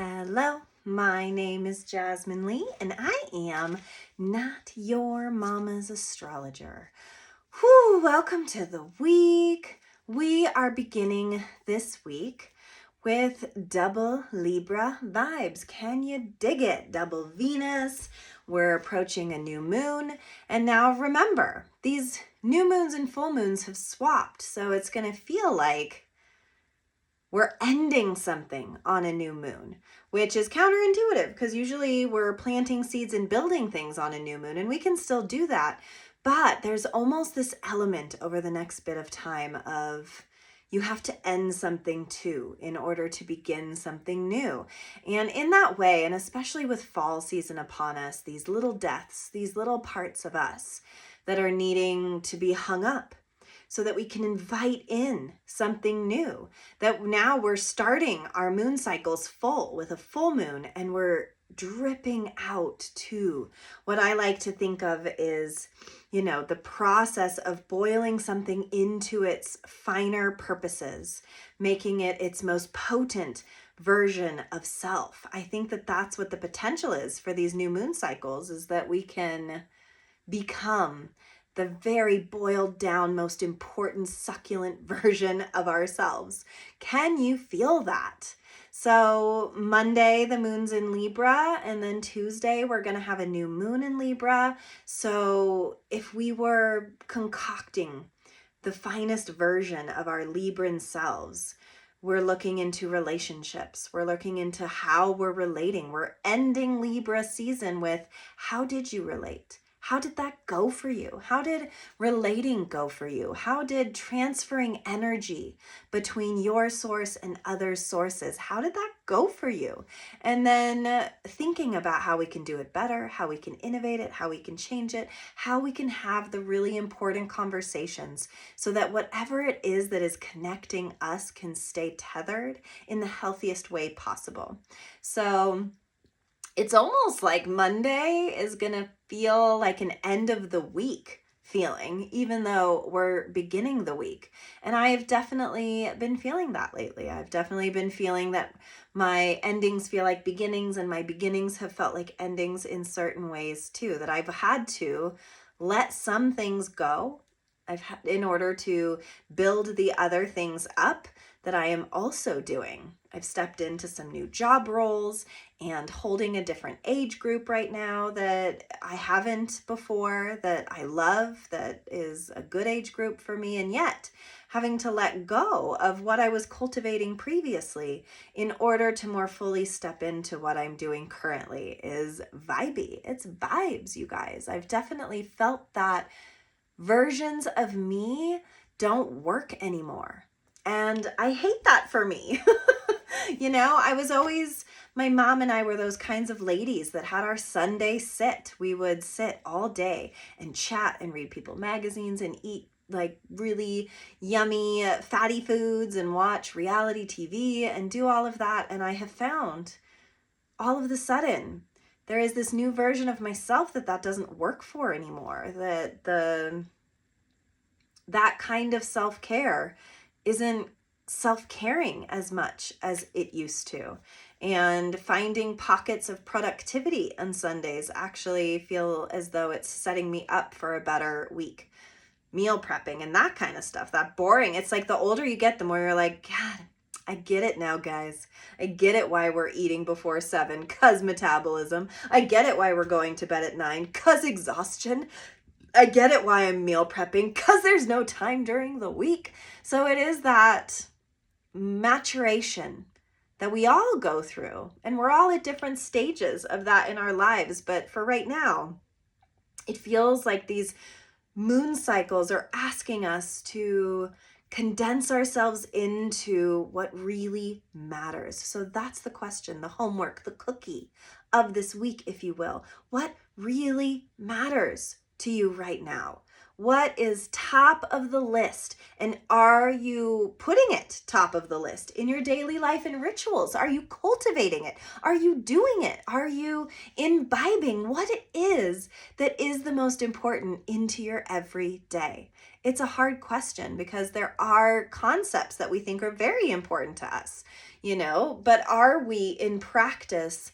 Hello, my name is Jasmine Lee, and I am not your mama's astrologer. Whew, welcome to the week. We are beginning this week with double Libra vibes. Can you dig it? Double Venus. We're approaching a new moon. And now remember, these new moons and full moons have swapped. So it's going to feel like we're ending something on a new moon, which is counterintuitive because usually we're planting seeds and building things on a new moon, and we can still do that. But there's almost this element over the next bit of time of you have to end something too in order to begin something new. And in that way, and especially with fall season upon us, these little deaths, these little parts of us that are needing to be hung up, so that we can invite in something new. That now we're starting our moon cycles full with a full moon, and we're dripping out to what I like to think of is, the process of boiling something into its finer purposes, making it its most potent version of self. I think that that's what the potential is for these new moon cycles, is that we can become the very boiled down, most important, succulent version of ourselves. Can you feel that? So Monday, the moon's in Libra, and then Tuesday, we're going to have a new moon in Libra. So if we were concocting the finest version of our Libran selves, we're looking into relationships. We're looking into how we're relating. We're ending Libra season with, how did you relate? How did that go for you? How did relating go for you? How did transferring energy between your source and other sources, how did that go for you? And then thinking about how we can do it better, how we can innovate it, how we can change it, how we can have the really important conversations so that whatever it is that is connecting us can stay tethered in the healthiest way possible. So it's almost like Monday is going to feel like an end of the week feeling, even though we're beginning the week. And I have definitely been feeling that lately. I've definitely been feeling that my endings feel like beginnings, and my beginnings have felt like endings in certain ways too, that I've had to let some things go in order to build the other things up that I am also doing. I've stepped into some new job roles and holding a different age group right now that I haven't before, that I love, that is a good age group for me, and yet having to let go of what I was cultivating previously in order to more fully step into what I'm doing currently is vibey. It's vibes, you guys. I've definitely felt that versions of me don't work anymore. And I hate that for me. I was always, my mom and I were those kinds of ladies that had our Sunday sit. We would sit all day and chat and read People magazines and eat like really yummy fatty foods and watch reality TV and do all of that. And I have found all of the sudden there is this new version of myself that doesn't work for anymore. That kind of self-care isn't self-caring as much as it used to. And finding pockets of productivity on Sundays actually feel as though it's setting me up for a better week. Meal prepping and that kind of stuff, that boring. It's like the older you get, the more you're like, God, I get it now, guys. I get it why we're eating before 7, 'cause metabolism. I get it why we're going to bed at 9, 'cause exhaustion. I get it why I'm meal prepping, 'cause there's no time during the week. So it is that maturation that we all go through, and we're all at different stages of that in our lives. But for right now, it feels like these moon cycles are asking us to condense ourselves into what really matters. So that's the question, the homework, the cookie of this week, if you will. What really matters to you right now? What is top of the list? And are you putting it top of the list in your daily life and rituals? Are you cultivating it? Are you doing it? Are you imbibing what it is that is the most important into your everyday? It's a hard question because there are concepts that we think are very important to us, but are we in practice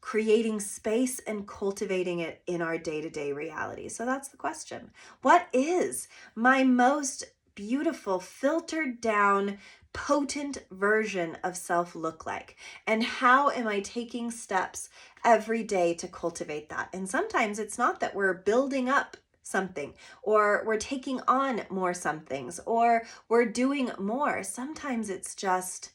creating space and cultivating it in our day-to-day reality? So that's the question. What is my most beautiful, filtered down, potent version of self look like? And how am I taking steps every day to cultivate that? And sometimes it's not that we're building up something, or we're taking on more somethings, or we're doing more. Sometimes it's just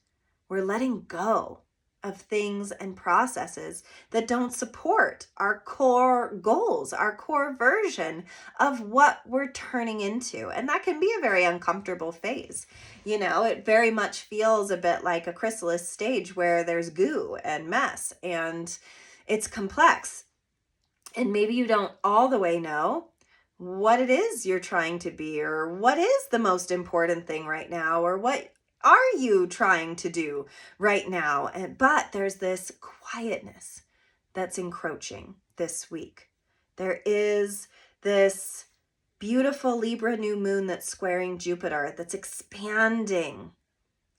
we're letting go of things and processes that don't support our core goals, our core version of what we're turning into. And that can be a very uncomfortable phase. It very much feels a bit like a chrysalis stage where there's goo and mess and it's complex. And maybe you don't all the way know what it is you're trying to be, or what is the most important thing right now, or what are you trying to do right now? But there's this quietness that's encroaching this week. There is this beautiful Libra new moon that's squaring Jupiter, that's expanding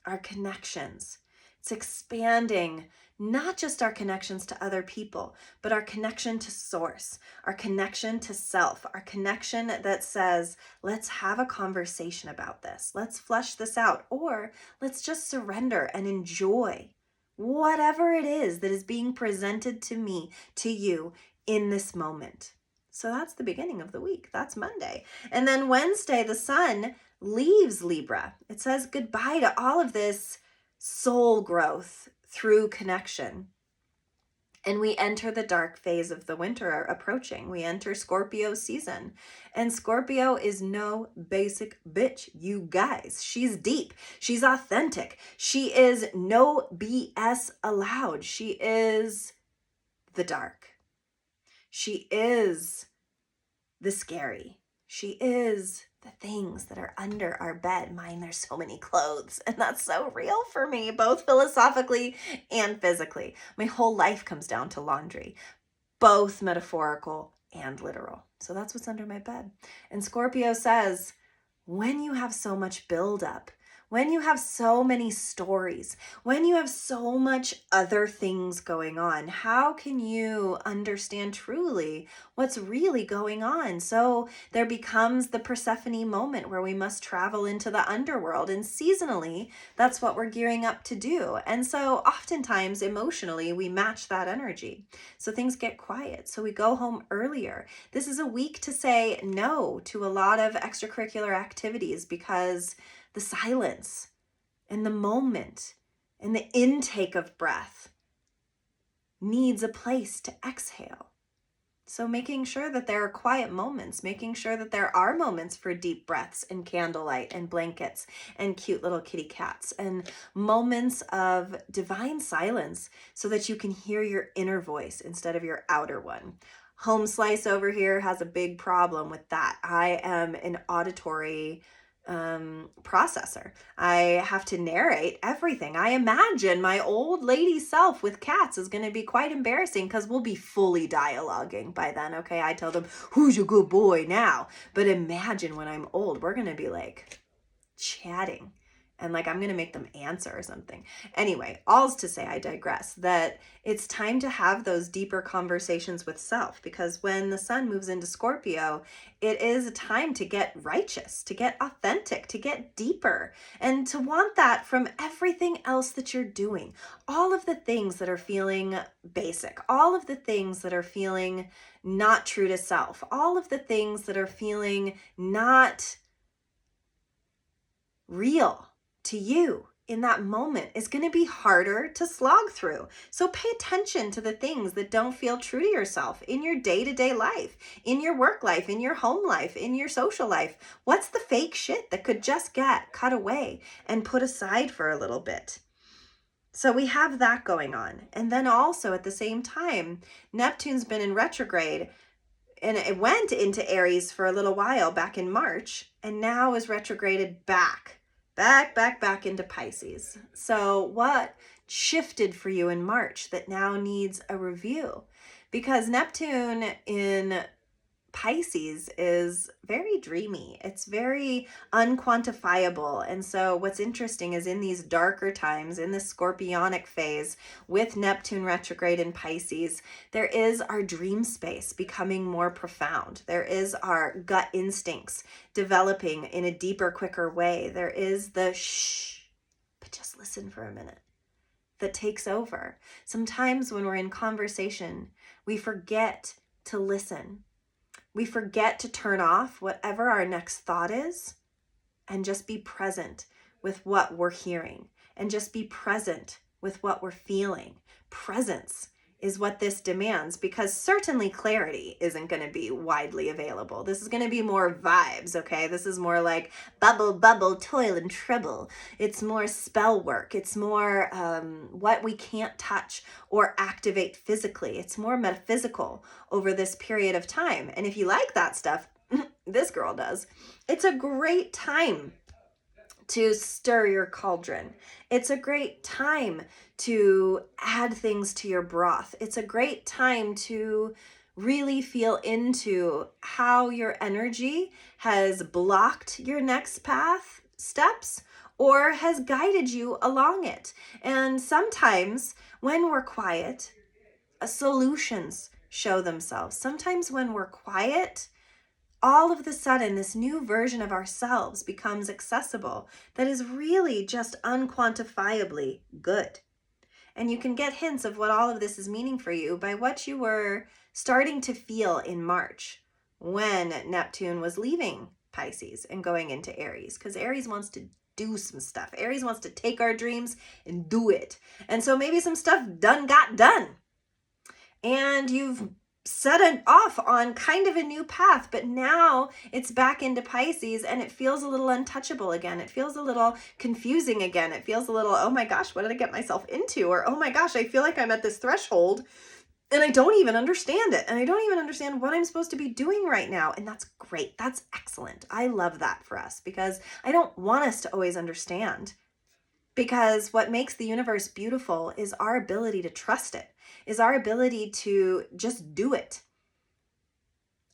our connections. It's expanding not just our connections to other people, but our connection to source, our connection to self, our connection that says, let's have a conversation about this. Let's flesh this out, or let's just surrender and enjoy whatever it is that is being presented to me, to you in this moment. So that's the beginning of the week. That's Monday. And then Wednesday, the sun leaves Libra. It says goodbye to all of this soul growth through connection. And we enter the dark phase of the winter approaching. We enter Scorpio season. And Scorpio is no basic bitch, you guys. She's deep. She's authentic. She is no BS allowed. She is the dark. She is the scary. She is the things that are under our bed. Mine, there's so many clothes, and that's so real for me, both philosophically and physically. My whole life comes down to laundry, both metaphorical and literal. So that's what's under my bed. And Scorpio says, when you have so much buildup, when you have so many stories, when you have so much other things going on, how can you understand truly what's really going on? So there becomes the Persephone moment where we must travel into the underworld. And seasonally, that's what we're gearing up to do. And so oftentimes emotionally, we match that energy. So things get quiet. So we go home earlier. This is a week to say no to a lot of extracurricular activities, because the silence and the moment and the intake of breath needs a place to exhale. So making sure that there are quiet moments, making sure that there are moments for deep breaths and candlelight and blankets and cute little kitty cats and moments of divine silence so that you can hear your inner voice instead of your outer one. Home Slice over here has a big problem with that. I am an auditory processor. I have to narrate everything. I imagine my old lady self with cats is going to be quite embarrassing, because we'll be fully dialoguing by then. Okay, I tell them, who's your good boy now? But imagine when I'm old, we're going to be like chatting. And like, I'm going to make them answer or something. Anyway, all's to say, I digress, that it's time to have those deeper conversations with self, because when the sun moves into Scorpio, it is a time to get righteous, to get authentic, to get deeper, and to want that from everything else that you're doing. All of the things that are feeling basic, all of the things that are feeling not true to self, all of the things that are feeling not real to you in that moment is going to be harder to slog through. So pay attention to the things that don't feel true to yourself in your day-to-day life, in your work life, in your home life, in your social life. What's the fake shit that could just get cut away and put aside for a little bit? So we have that going on. And then also at the same time, Neptune's been in retrograde and it went into Aries for a little while back in March, and now is retrograded back into Pisces. So what shifted for you in March that now needs a review? Because Neptune in Pisces is very dreamy. It's very unquantifiable. And so what's interesting is in these darker times, in the scorpionic phase with Neptune retrograde in Pisces, there is our dream space becoming more profound. There is our gut instincts developing in a deeper, quicker way. There is the shh, but just listen for a minute that takes over. Sometimes when we're in conversation, we forget to listen. We forget to turn off whatever our next thought is and just be present with what we're hearing and just be present with what we're feeling. Presence is what this demands, because certainly clarity isn't going to be widely available. This is going to be more vibes, okay? This is more like bubble, bubble, toil and trouble. It's more spell work. It's more what we can't touch or activate physically. It's more metaphysical over this period of time. And if you like that stuff, this girl does. It's a great time to stir your cauldron. It's a great time to add things to your broth. It's a great time to really feel into how your energy has blocked your next path steps or has guided you along it. And sometimes when we're quiet, solutions show themselves. Sometimes when we're quiet, all of the sudden, this new version of ourselves becomes accessible that is really just unquantifiably good. And you can get hints of what all of this is meaning for you by what you were starting to feel in March when Neptune was leaving Pisces and going into Aries, because Aries wants to do some stuff. Aries wants to take our dreams and do it. And so maybe some stuff got done. And you've set it off on kind of a new path, but now it's back into Pisces and it feels a little untouchable again. It feels a little confusing again. It feels a little, oh my gosh, what did I get myself into? Or, oh my gosh, I feel like I'm at this threshold and I don't even understand it. And I don't even understand what I'm supposed to be doing right now. And that's great. That's excellent. I love that for us, because I don't want us to always understand. Because what makes the universe beautiful is our ability to trust it, is our ability to just do it.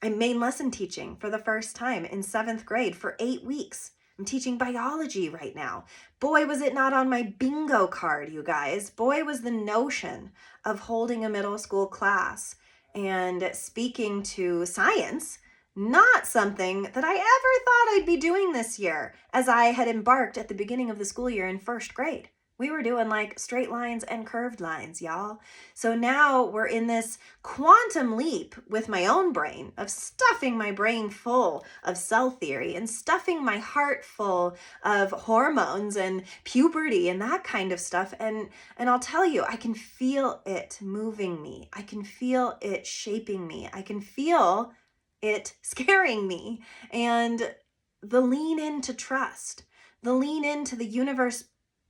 I'm main lesson teaching for the first time in 7th grade for 8 weeks. I'm teaching biology right now. Boy, was it not on my bingo card, you guys. Boy, was the notion of holding a middle school class and speaking to science not something that I ever thought I'd be doing this year, as I had embarked at the beginning of the school year in 1st grade. We were doing like straight lines and curved lines, y'all. So now we're in this quantum leap with my own brain of stuffing my brain full of cell theory and stuffing my heart full of hormones and puberty and that kind of stuff. And I'll tell you, I can feel it moving me. I can feel it shaping me. I can feel it scaring me. And the lean into trust, the lean into the universe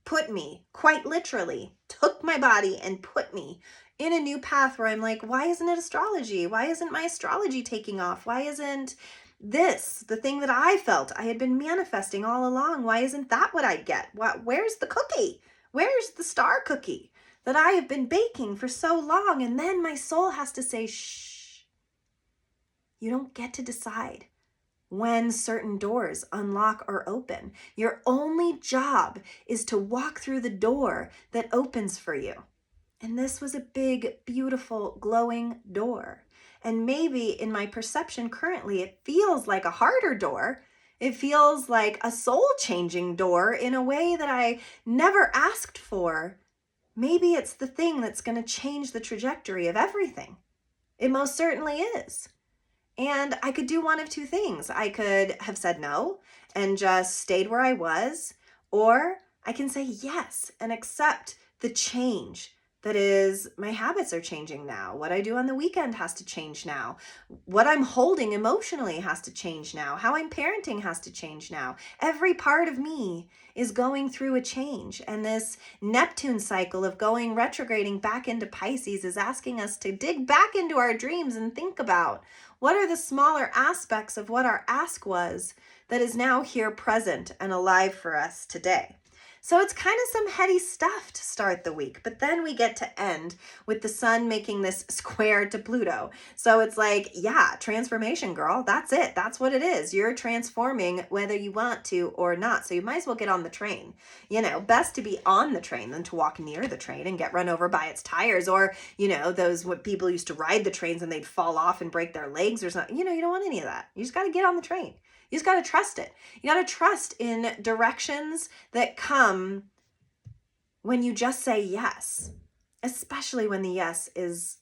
put me, quite literally, took my body and put me in a new path where I'm like, why isn't it astrology? Why isn't my astrology taking off? Why isn't this the thing that I felt I had been manifesting all along? Why isn't that what I get? Where's the cookie? Where's the star cookie that I have been baking for so long? And then my soul has to say, shh. You don't get to decide when certain doors unlock or open. Your only job is to walk through the door that opens for you. And this was a big, beautiful, glowing door. And maybe in my perception currently, it feels like a harder door. It feels like a soul-changing door in a way that I never asked for. Maybe it's the thing that's going to change the trajectory of everything. It most certainly is. And I could do one of two things. I could have said no and just stayed where I was, or I can say yes and accept the change that is, my habits are changing now. What I do on the weekend has to change now. What I'm holding emotionally has to change now. How I'm parenting has to change now. Every part of me is going through a change. And this Neptune cycle of going retrograding back into Pisces is asking us to dig back into our dreams and think about, What are the smaller aspects of what our ask was that is now here present and alive for us today? So it's kind of some heady stuff to start the week, but then we get to end with the sun making this square to Pluto. So it's like, yeah, transformation, girl. That's it. That's what it is. You're transforming whether you want to or not. So you might as well get on the train. Best to be on the train than to walk near the train and get run over by its tires, or, those what people used to ride the trains and they'd fall off and break their legs or something. You don't want any of that. You just got to get on the train. You just got to trust it. You got to trust in directions that come when you just say yes, especially when the yes is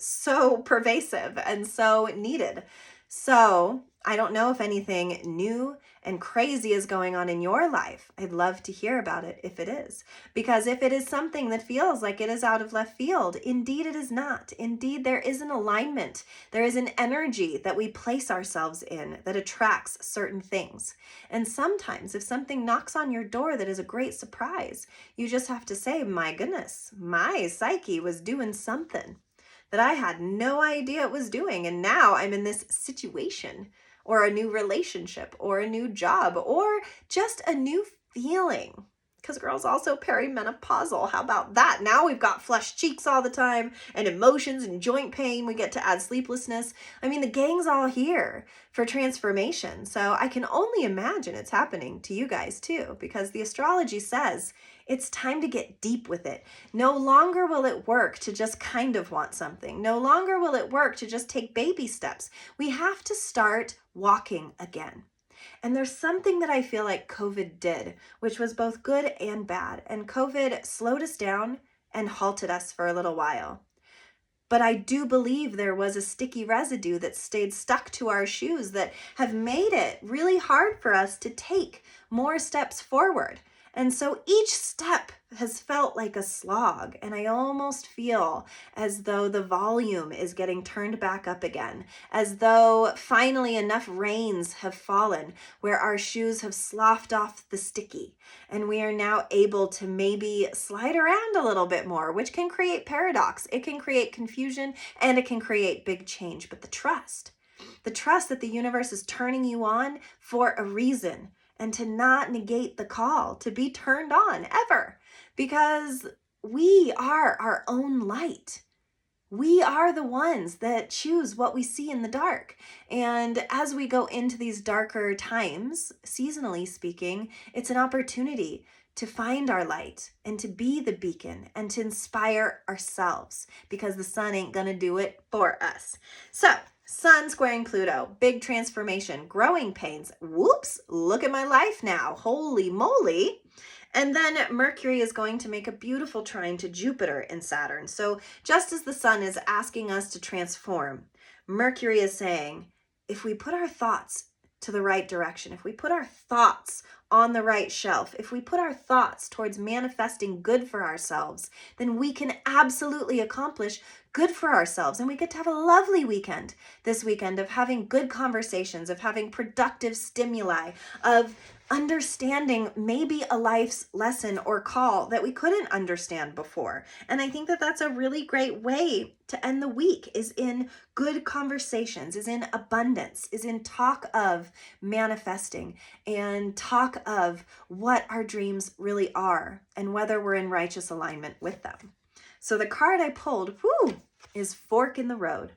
so pervasive and so needed. So I don't know if anything new and crazy is going on in your life. I'd love to hear about it if it is. Because if it is something that feels like it is out of left field, indeed it is not. Indeed, there is an alignment. There is an energy that we place ourselves in that attracts certain things. And sometimes if something knocks on your door that is a great surprise, you just have to say, my goodness, my psyche was doing something that I had no idea it was doing. And now I'm in this situation or a new relationship or a new job or just a new feeling. Because girls also perimenopausal. How about that? Now we've got flushed cheeks all the time and emotions and joint pain. We get to add sleeplessness. I mean, the gang's all here for transformation. So I can only imagine it's happening to you guys too, because the astrology says it's time to get deep with it. No longer will it work to just kind of want something. No longer will it work to just take baby steps. We have to start walking again. And there's something that I feel like COVID did, which was both good and bad. And COVID slowed us down and halted us for a little while. But I do believe there was a sticky residue that stayed stuck to our shoes that have made it really hard for us to take more steps forward. And so each step has felt like a slog, and I almost feel as though the volume is getting turned back up again, as though finally enough rains have fallen where our shoes have sloughed off the sticky, and we are now able to maybe slide around a little bit more, which can create paradox. It can create confusion, and it can create big change. But the trust that the universe is turning you on for a reason, and to not negate the call to be turned on ever, because we are our own light. We are the ones that choose what we see in the dark. And as we go into these darker times, seasonally speaking, it's an opportunity to find our light and to be the beacon and to inspire ourselves, because the sun ain't gonna do it for us. So Sun squaring Pluto, big transformation, growing pains. Whoops, look at my life now. Holy moly. And then Mercury is going to make a beautiful trine to Jupiter in Saturn. So just as the sun is asking us to transform, Mercury is saying, if we put our thoughts to the right direction, if we put our thoughts on the right shelf, if we put our thoughts towards manifesting good for ourselves, then we can absolutely accomplish good for ourselves. And we get to have a lovely weekend this weekend of having good conversations, of having productive stimuli, of understanding maybe a life's lesson or call that we couldn't understand before. And I think that that's a really great way to end the week, is in good conversations, is in abundance, is in talk of manifesting and talk of what our dreams really are and whether we're in righteous alignment with them. So the card I pulled, is Fork in the Road.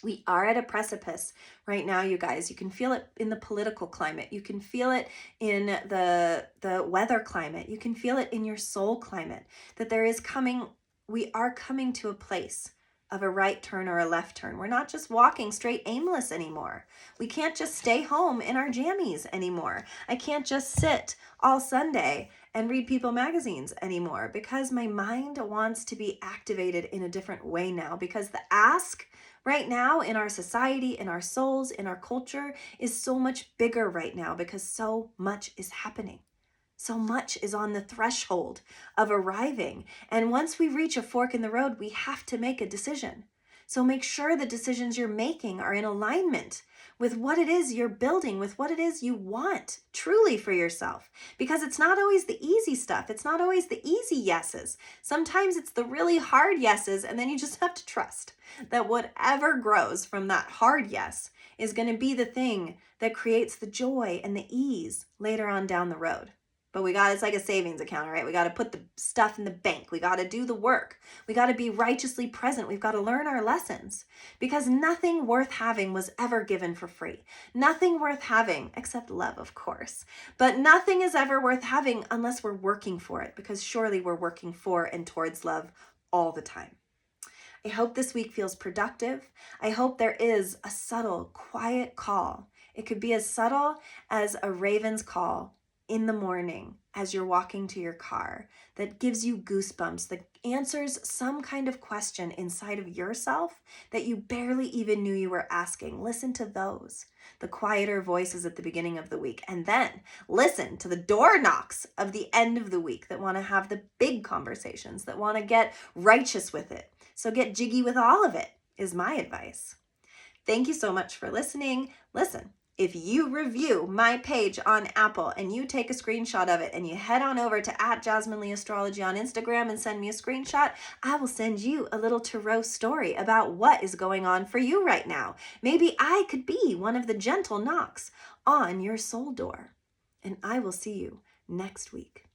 We are at a precipice right now, you guys. You can feel it in the political climate. You can feel it in the weather climate. You can feel it in your soul climate, that we are coming to a place of a right turn or a left turn. We're not just walking straight aimless anymore. We can't just stay home in our jammies anymore. I can't just sit all Sunday and read People magazines anymore, because my mind wants to be activated in a different way now, because the ask right now in our society, in our souls, in our culture is so much bigger right now, because so much is happening. So much is on the threshold of arriving. And once we reach a fork in the road, we have to make a decision. So make sure the decisions you're making are in alignment with what it is you're building, with what it is you want truly for yourself. Because it's not always the easy stuff. It's not always the easy yeses. Sometimes it's the really hard yeses, and then you just have to trust that whatever grows from that hard yes is going to be the thing that creates the joy and the ease later on down the road. But it's like a savings account, right? We got to put the stuff in the bank. We got to do the work. We got to be righteously present. We've got to learn our lessons, because nothing worth having was ever given for free. Nothing worth having, except love, of course, but nothing is ever worth having unless we're working for it, because surely we're working for and towards love all the time. I hope this week feels productive. I hope there is a subtle, quiet call. It could be as subtle as a raven's call in the morning as you're walking to your car that gives you goosebumps, that answers some kind of question inside of yourself that you barely even knew you were asking. Listen to those, the quieter voices at the beginning of the week, and then listen to the door knocks of the end of the week that want to have the big conversations, that want to get righteous with it. So get jiggy with all of it is my advice. Thank you so much for listening. Listen, if you review my page on Apple and you take a screenshot of it and you head on over to @JasmineLeeAstrology on Instagram and send me a screenshot, I will send you a little tarot story about what is going on for you right now. Maybe I could be one of the gentle knocks on your soul door. And I will see you next week.